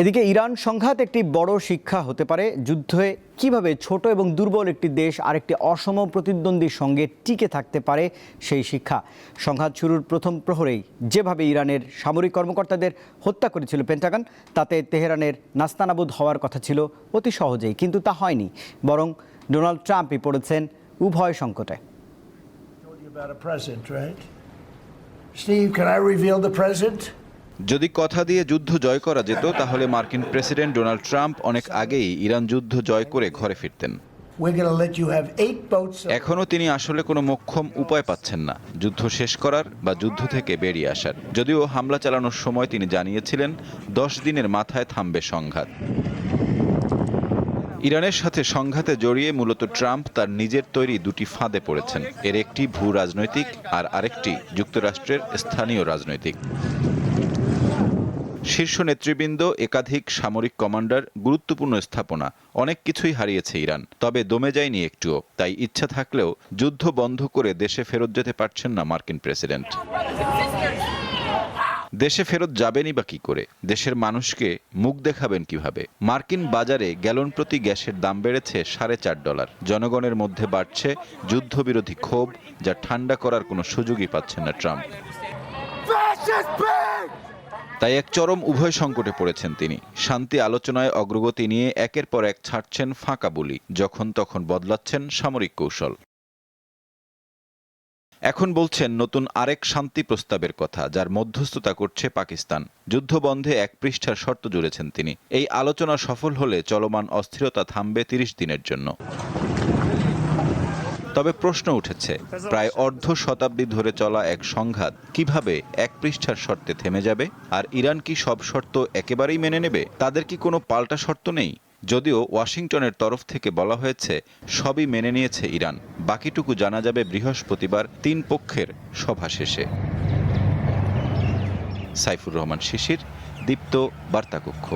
এদিকে ইরান সংঘাত একটি বড় শিক্ষা হতে পারে। যুদ্ধে কিভাবে ছোট এবং দুর্বল একটি দেশ আরেকটি অসম প্রতিদ্বন্দ্বীর সঙ্গে টিকে থাকতে পারে সেই শিক্ষা। সংঘাত শুরুর প্রথম প্রহরেই যেভাবে ইরানের সামরিক কর্মকর্তাদের হত্যা করেছিল পেন্টাগন, তাতে তেহরানের নাস্তানাবুদ হওয়ার কথা ছিল অতি সহজেই, কিন্তু তা হয়নি। বরং ডোনাল্ড ট্রাম্পই পড়েছেন উভয় সংকটে। যদি কথা দিয়ে যুদ্ধ জয় করা যেত তাহলে মার্কিন প্রেসিডেন্ট ডোনাল্ড ট্রাম্প অনেক আগেই ইরান যুদ্ধ জয় করে ঘরে ফিরতেন। এখনও তিনি আসলে কোনো মোক্ষম উপায় পাচ্ছেন না যুদ্ধ শেষ করার বা যুদ্ধ থেকে বেরিয়ে আসার। যদিও হামলা চালানোর সময় তিনি জানিয়েছিলেন 10 দিনের মাথায় থামবে সংঘাত। ইরানের সাথে সংঘাতে জড়িয়ে মূলত ট্রাম্প তার নিজের তৈরি দুটি ফাঁদে পড়েছেন। এর একটি ভূ রাজনৈতিক আর আরেকটি যুক্তরাষ্ট্রের স্থানীয় রাজনৈতিক। শীর্ষ নেতৃবৃন্দ, একাধিক সামরিক কমান্ডার, গুরুত্বপূর্ণ স্থাপনা, অনেক কিছুই হারিয়েছে ইরান। তবে দমে যায়নি একটুও। তাই ইচ্ছা থাকলেও যুদ্ধ বন্ধ করে দেশে ফেরত যেতে পারছেন না মার্কিন প্রেসিডেন্ট। দেশে ফেরত যাবেনই বা কি করে? দেশের মানুষকে মুখ দেখাবেন কিভাবে? মার্কিন বাজারে গ্যালন প্রতি গ্যাসের দাম বেড়েছে $4.5। জনগণের মধ্যে বাড়ছে যুদ্ধবিরোধী ক্ষোভ, যা ঠান্ডা করার কোনো সুযোগই পাচ্ছেন না ট্রাম্প। তাই এক চরম উভয় সংকটে পড়েছেন তিনি। শান্তি আলোচনায় অগ্রগতি নিয়ে একের পর এক ছাড়ছেন ফাঁকা বুলি, যখন তখন বদলাচ্ছেন সামরিক কৌশল। এখন বলছেন নতুন আরেক শান্তি প্রস্তাবের কথা, যার মধ্যস্থতা করছে পাকিস্তান। যুদ্ধ বন্ধে 1 পৃষ্ঠার শর্ত জুড়েছেন তিনি। এই আলোচনা সফল হলে চলমান অস্থিরতা থামবে 30 দিনের জন্য। তবে প্রশ্ন উঠেছে, প্রায় অর্ধ শতাব্দী ধরে চলা এক সংঘাত কিভাবে 1 পৃষ্ঠার শর্তে থেমে যাবে? আর ইরান কি সব শর্ত একেবারেই মেনে নেবে? তাদের কি কোনো পাল্টা শর্ত নেই? যদিও ওয়াশিংটনের তরফ থেকে বলা হয়েছে সবই মেনে নিয়েছে ইরান। বাকিটুকু জানা যাবে বৃহস্পতিবার 3 পক্ষের সভা শেষে। সাইফুর রহমান শিশির, দীপ্ত বার্তাকক্ষ।